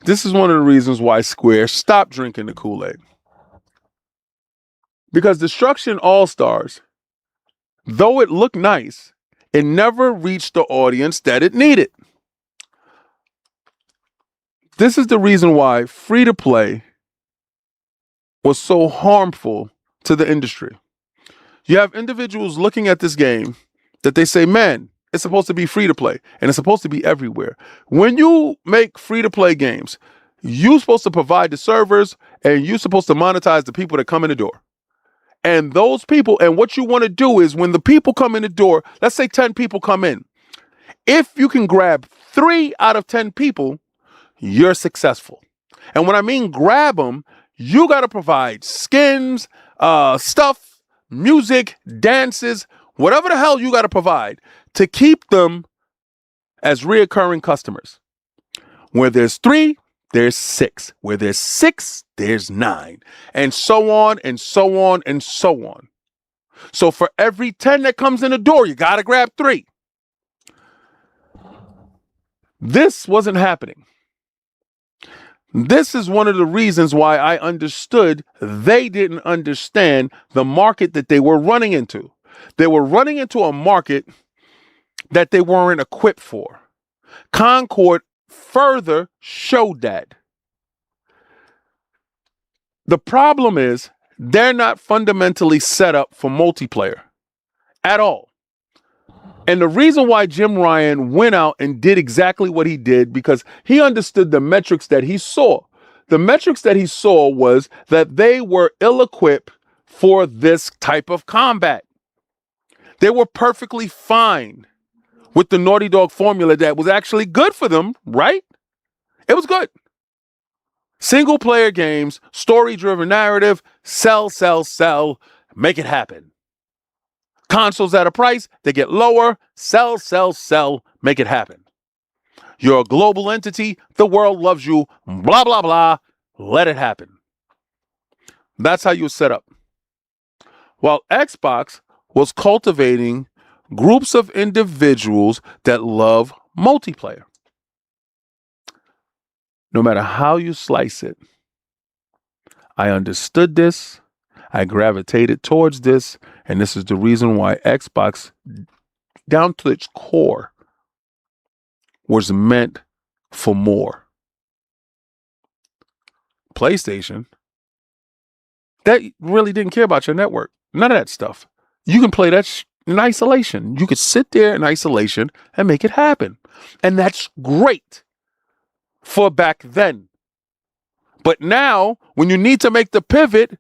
This is one of the reasons why Square stopped drinking the Kool-Aid. Because Destruction All-Stars, though it looked nice, it never reached the audience that it needed. This is the reason why free-to-play was so harmful to the industry. You have individuals looking at this game that they say, man, it's supposed to be free-to-play, and it's supposed to be everywhere. When you make free-to-play games, you're supposed to provide the servers, and you're supposed to monetize the people that come in the door. And those people, and what you want to do is when the people come in the door, let's say 10 people come in. If you can grab 3 out of 10 people, you're successful. And when I mean grab them, you got to provide skins, stuff, music, dances, whatever the hell you got to provide to keep them as reoccurring customers. Where there's 3, there's 6. Where there's 6, there's 9. And so on and so on and so on. So for every 10 that comes in the door, you got to grab 3. This wasn't happening. This is one of the reasons why I understood they didn't understand the market that they were running into. They were running into a market that they weren't equipped for. Concord further showed that. The problem is they're not fundamentally set up for multiplayer at all. And the reason why Jim Ryan went out and did exactly what he did, because he understood the metrics that he saw. The metrics that he saw was that they were ill-equipped for this type of combat. They were perfectly fine with the Naughty Dog formula that was actually good for them, right? It was good. Single player games, story-driven narrative, sell, make it happen. Consoles at a price, they get lower, sell, make it happen. You're a global entity, the world loves you, blah, blah, blah, let it happen. That's how you set up. While Xbox was cultivating groups of individuals that love multiplayer. No matter how you slice it, I understood this, I gravitated towards this, and this is the reason why Xbox, down to its core, was meant for more. PlayStation, that really didn't care about your network. None of that stuff. You can play that in isolation. You could sit there in isolation and make it happen. And that's great for back then. But now, when you need to make the pivot,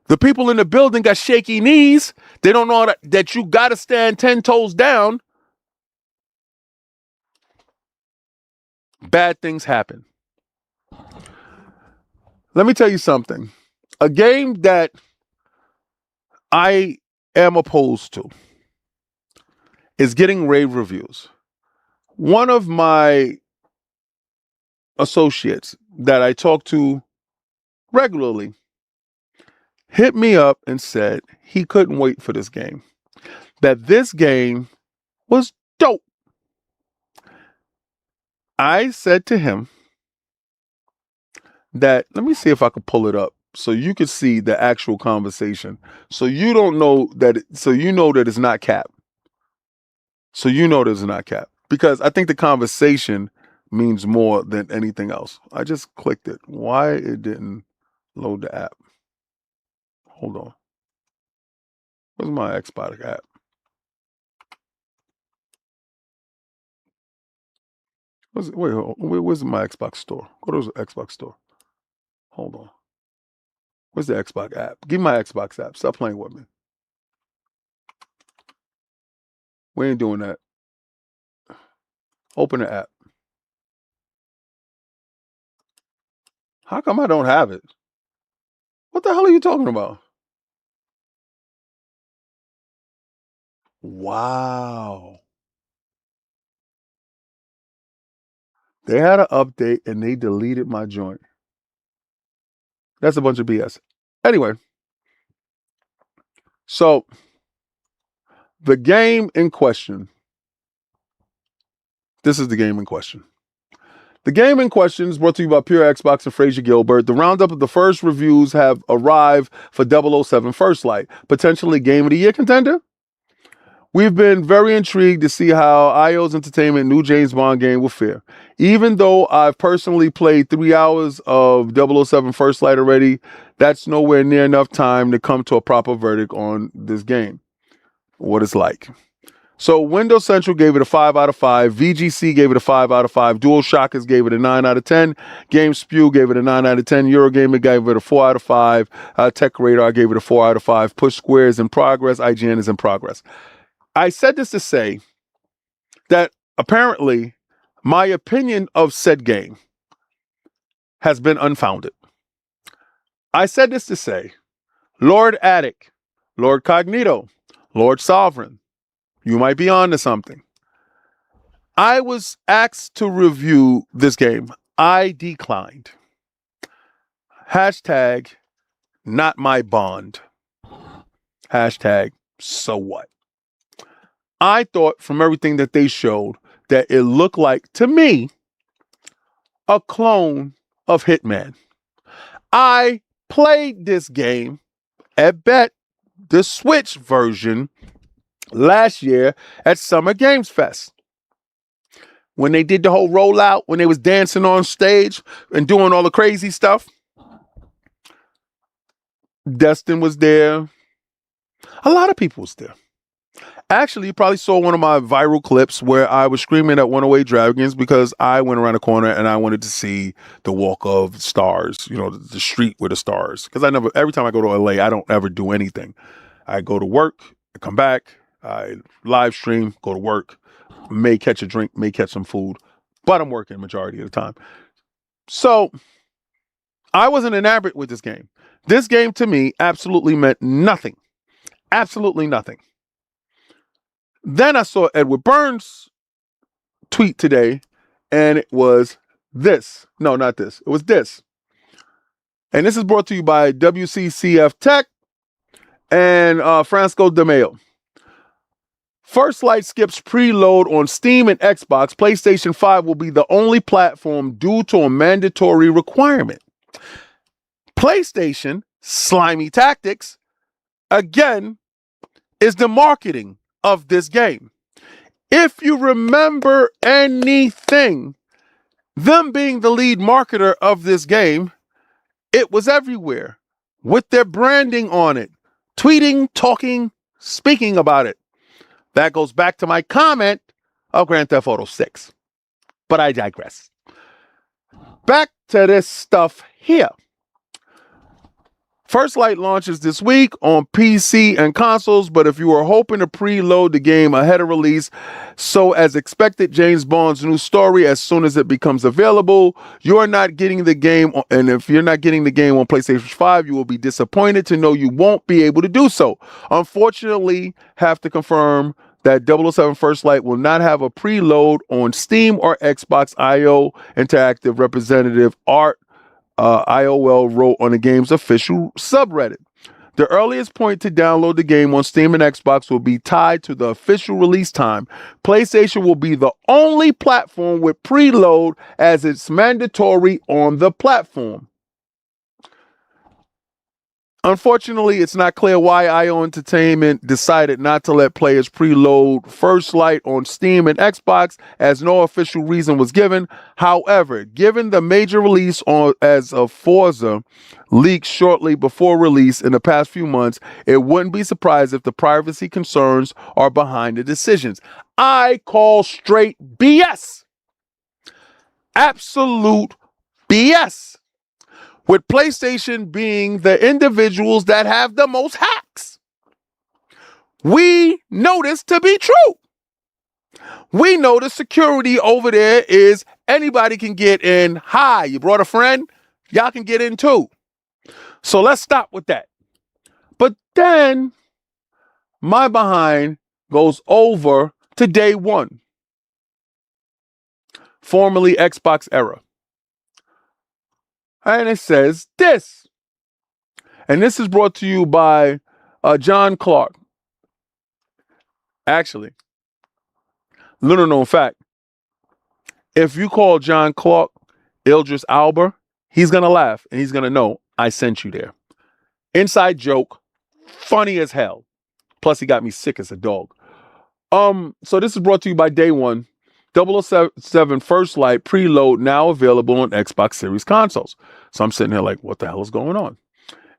the people in the building got shaky knees. They don't know that you got to stand 10 toes down. Bad things happen. Let me tell you something. A game that I am opposed to is getting rave reviews. One of my associates that I talk to regularly hit me up and said he couldn't wait for this game. That this game was dope. I said to him that, let me see if I could pull it up so you could see the actual conversation. So you don't know that, so you know that it's not cap. So you know that it's not cap. Because I think the conversation means more than anything else. I just clicked it. Why it didn't load the app? Hold on. Where's my Xbox app? Where's my Xbox store? Go to the Xbox store. Hold on. Where's the Xbox app? Give me my Xbox app. Stop playing with me. We ain't doing that. Open the app. How come I don't have it? What the hell are you talking about? Wow. They had an update and they deleted my joint. That's a bunch of BS. Anyway, so the game in question. This is the game in question. The game in question is brought to you by Pure Xbox and Fraser Gilbert. The roundup of the first reviews have arrived for 007 First Light, potentially Game of the Year contender. We've been very intrigued to see how IO's Entertainment new James Bond game will fare. Even though I've personally played 3 hours of 007 First Light already, that's nowhere near enough time to come to a proper verdict on this game. What it's like. So Windows Central gave it a 5 out of 5. VGC gave it a 5 out of 5. Dual Shockers gave it a 9 out of 10. GameSpew gave it a 9 out of 10. Eurogamer gave it a 4 out of 5. Tech Radar gave it a 4 out of 5. Push Square is in progress. IGN is in progress. I said this to say that apparently my opinion of said game has been unfounded. I said this to say, Lord Attic, Lord Cognito, Lord Sovereign, you might be on to something. I was asked to review this game. I declined. Hashtag not my bond. Hashtag so what? I thought from everything that they showed that it looked like, to me, a clone of Hitman. I played this game at the Switch version last year at Summer Games Fest. When they did the whole rollout, when they was dancing on stage and doing all the crazy stuff. Destin was there. A lot of people was there. Actually, you probably saw one of my viral clips where I was screaming at 108 Dragons because I went around the corner and I wanted to see the Walk of Stars, the street with the stars. Because every time I go to LA, I don't ever do anything. I go to work, I come back, I live stream, go to work, may catch a drink, may catch some food, but I'm working majority of the time. So I wasn't enamored with this game. This game to me absolutely meant nothing. Absolutely nothing. Then I saw Edward Burns' tweet today, and it was this. No, not this. It was this. And this is brought to you by WCCF Tech and Francisco de Mayo. First Light skips preload on Steam and Xbox. PlayStation 5 will be the only platform due to a mandatory requirement. PlayStation, slimy tactics, again, is the marketing of this game. If you remember anything, them being the lead marketer of this game, it was everywhere with their branding on it, tweeting, talking, speaking about it. That goes back to my comment of Grand Theft Auto 6. But I digress. Back to this stuff here. First Light launches this week on PC and consoles, but if you were hoping to preload the game ahead of release, so as expected James Bond's new story as soon as it becomes available, you are not getting the game, and if you're not getting the game on PlayStation 5, you will be disappointed to know you won't be able to do so. Unfortunately, have to confirm that 007 First Light will not have a preload on Steam or Xbox IO. Interactive representative Art IOL wrote on the game's official subreddit. The earliest point to download the game on Steam and Xbox will be tied to the official release time. PlayStation will be the only platform with preload as it's mandatory on the platform. Unfortunately, it's not clear why IO Entertainment decided not to let players preload First Light on Steam and Xbox, as no official reason was given. However, given the major release as of Forza leaked shortly before release in the past few months, it wouldn't be surprised if the privacy concerns are behind the decisions. I call straight BS. Absolute BS. With PlayStation being the individuals that have the most hacks. We know this to be true. We know the security over there is anybody can get in. Hi, you brought a friend? Y'all can get in too. So let's stop with that. But then my behind goes over to Day One, formerly Xbox era. And it says this. And this is brought to you by John Clark. Actually, little known fact. If you call John Clark Idris Elba, he's going to laugh and he's going to know I sent you there. Inside joke. Funny as hell. Plus, he got me sick as a dog. So this is brought to you by Day One. 007 First Light preload now available on Xbox Series consoles. So I'm sitting here like, what the hell is going on?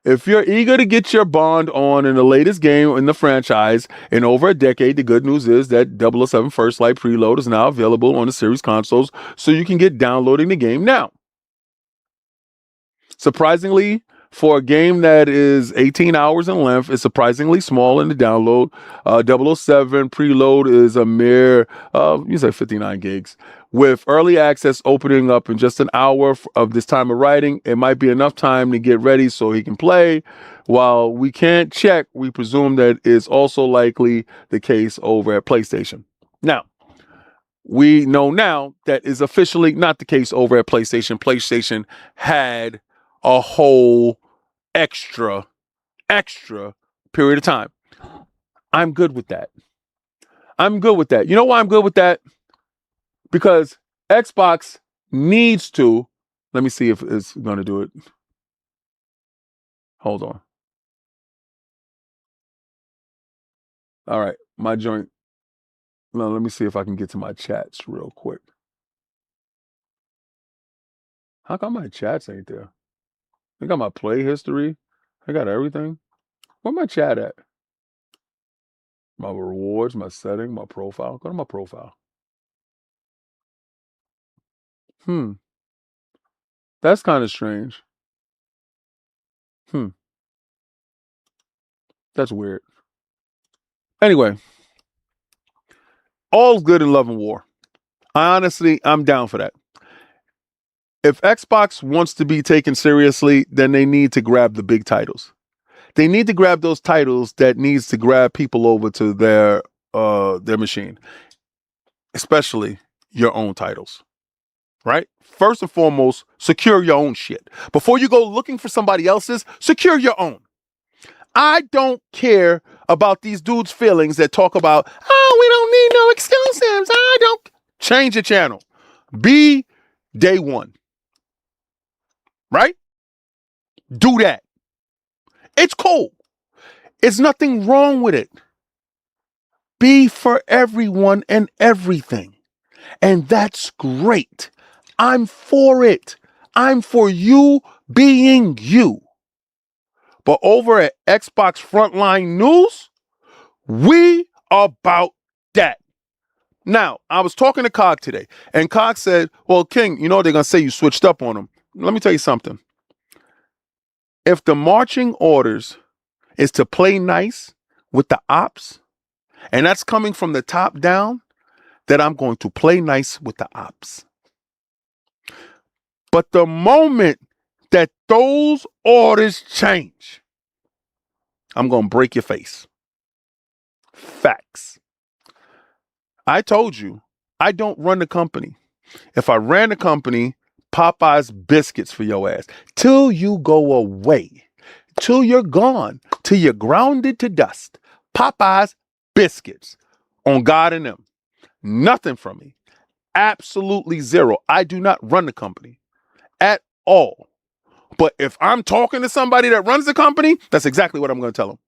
If you're eager to get your Bond on in the latest game in the franchise in over a decade, the good news is that 007 First Light preload is now available on the series consoles, so you can get downloading the game now. Surprisingly, for a game that is 18 hours in length, it's surprisingly small in the download. 007 preload is a mere, 59 gigs. With early access opening up in just an hour of this time of writing, it might be enough time to get ready so he can play. While we can't check, we presume that is also likely the case over at PlayStation. Now, we know now that is officially not the case over at PlayStation. PlayStation had a whole extra period of time. I'm good with that. You know why I'm good with that? Because Xbox needs to, let me see if it's going to do it. Hold on. All right, my joint. No, let me see if I can get to my chats real quick. How come my chats ain't there? I got my play history. I got everything. Where my chat at? My rewards, my setting, my profile. Go to my profile. That's kind of strange. That's weird. Anyway, all's good in love and war. I'm down for that. If Xbox wants to be taken seriously, then they need to grab the big titles. They need to grab those titles that needs to grab people over to their machine, especially your own titles, right? First and foremost, secure your own shit. Before you go looking for somebody else's, secure your own. I don't care about these dudes' feelings that talk about, oh, we don't need no exclusives. I don't. Change your channel. Be Day One. Right? Do that. It's cool. It's nothing wrong with it. Be for everyone and everything. And that's great. I'm for it. I'm for you being you. But over at Xbox Frontline News, we are about Now, I was talking to Cog today, and Cog said, well, King, you know they're going to say you switched up on them. Let me tell you something. If the marching orders is to play nice with the ops, and that's coming from the top down, then I'm going to play nice with the ops. But the moment that those orders change, I'm going to break your face. Facts. I told you, I don't run the company. If I ran the company, Popeye's biscuits for your ass. Till you go away. Till you're gone. Till you're grounded to dust. Popeye's biscuits. On God and them. Nothing from me. Absolutely zero. I do not run the company. At all. But if I'm talking to somebody that runs the company, that's exactly what I'm going to tell them.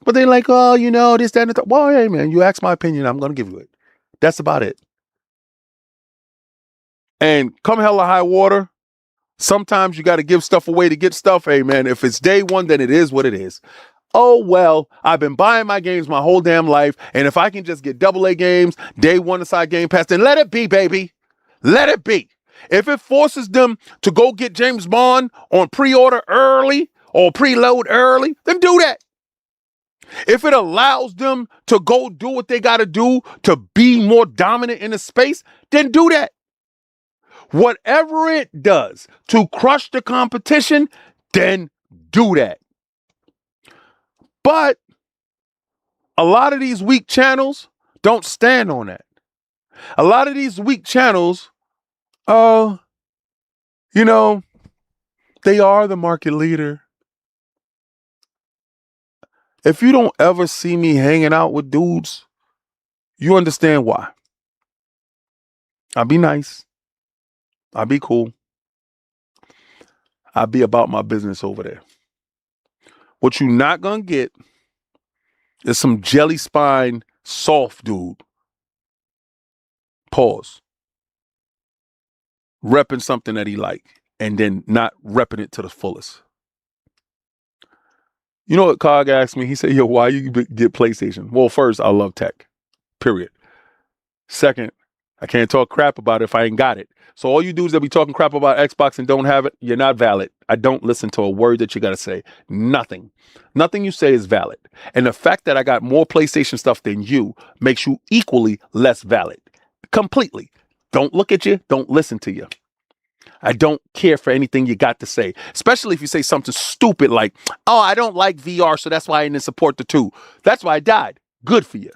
But they're like, oh, you know, this, that, and that. Well, hey, man, you ask my opinion, I'm going to give you it. That's about it. And come hell or high water, sometimes you got to give stuff away to get stuff. Hey, man, if it's day one, then it is what it is. Oh, well, I've been buying my games my whole damn life. And if I can just get AA games, day one aside Game Pass, then let it be, baby. Let it be. If it forces them to go get James Bond on pre-order early or preload early, then do that. If it allows them to go do what they got to do to be more dominant in the space, then do that. Whatever it does to crush the competition, then do that. But a lot of these weak channels don't stand on that. A lot of these weak channels, you know, they are the market leader. If you don't ever see me hanging out with dudes, you understand why. I'll be nice. I'll be cool. I'll be about my business over there. What you're not going to get is some jelly spine soft dude. Pause. Repping something that he like and then not repping it to the fullest. You know what Cog asked me? He said, yo, why you get PlayStation? Well, first, I love tech. Period. Second, I can't talk crap about it if I ain't got it. So all you dudes that be talking crap about Xbox and don't have it, you're not valid. I don't listen to a word that you got to say. Nothing. Nothing you say is valid. And the fact that I got more PlayStation stuff than you makes you equally less valid. Completely. Don't look at you. Don't listen to you. I don't care for anything you got to say, especially if you say something stupid like, oh, I don't like VR, so that's why I didn't support the 2. That's why I died. Good for you.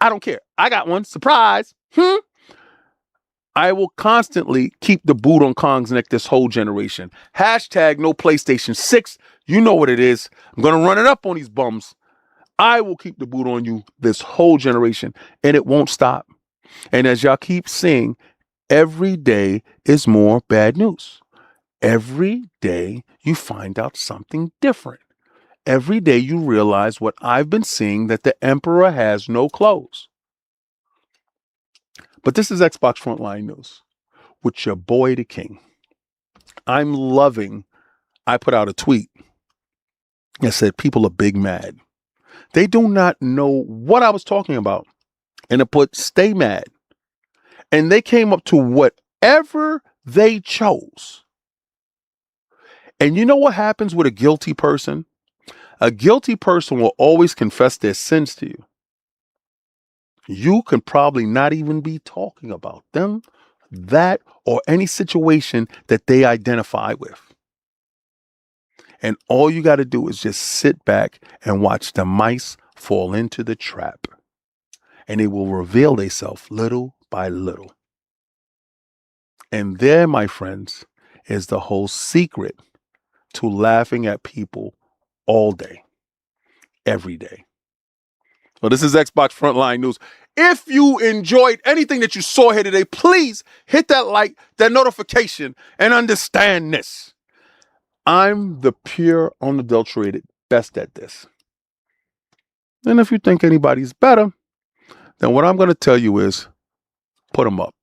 I don't care. I got one. Surprise. I will constantly keep the boot on Kong's neck this whole generation. Hashtag no PlayStation 6. You know what it is. I'm going to run it up on these bums. I will keep the boot on you this whole generation, and it won't stop. And as y'all keep seeing, every day is more bad news. Every day you find out something different. Every day you realize what I've been seeing, that the emperor has no clothes. But this is Xbox Frontline News with your boy, the King. I'm loving, I put out a tweet that said people are big mad. They do not know what I was talking about. And it put stay mad. And they came up to whatever they chose. And you know what happens with a guilty person? A guilty person will always confess their sins to you. You can probably not even be talking about them, that, or any situation that they identify with. And all you got to do is just sit back and watch the mice fall into the trap. And they will reveal themselves little by little. And there, my friends, is the whole secret to laughing at people all day, every day. Well, this is Xbox Frontline News. If you enjoyed anything that you saw here today, please hit that like, that notification, and understand this. I'm the pure, unadulterated best at this. And if you think anybody's better, then what I'm going to tell you is put them up.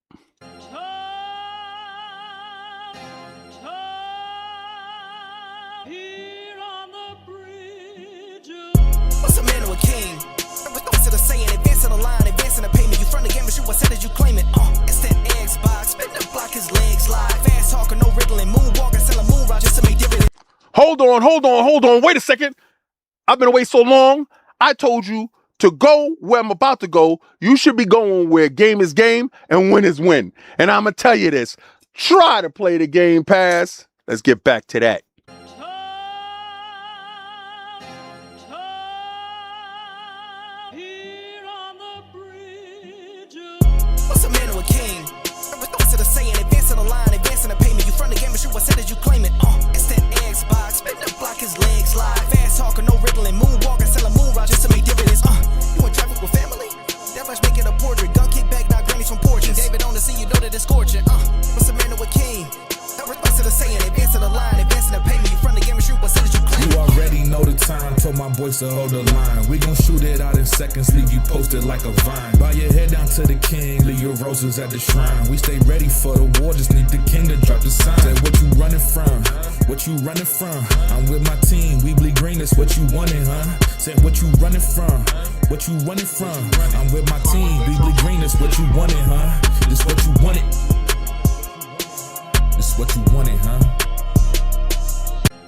What's a man to a king? What's to the saying? Advancing the line, advancing the payment. was said as you claim it. It's that Xbox, spin the block, his legs slide. Fast talker, no riddling, moonwalking, selling moon rock just to make dividends. Hold on. Wait a second. I've been away so long. I told you to go where I'm about to go. You should be going where game is game and win is win. And I'm going to tell you this. Try to play the Game Pass. Let's get back to that. What's a man to a king? What's it a saying? Advancing the line, advancing the payment. You front the game, but you was said as you claim it. It's that Xbox, spin the block, his legs slide. Fast talker, no riddling, moonwalking, selling moon rock just to make dividends. You in traffic with family? That much making a portrait. Gun kick back, now grannies from porches. David on the sea, you know that it's scorching. What's a man to a king? What's it a saying? Advancing the line, advancing the payment. You front the game, but you was said as you claim it. You already know the time, told my boys to hold the line. We gon' shoot it out in seconds, leave you posted like a vine. Bow your head down to the king, leave your roses at the shrine. We stay ready for the war, just need the king to drop the sign. Say what you running from, what you running from? I'm with my team, we bleed green, that's what you wanted, huh? Said what you running from, what you running from? I'm with my team, we bleed green, that's what you wanted, huh? This what you wanted.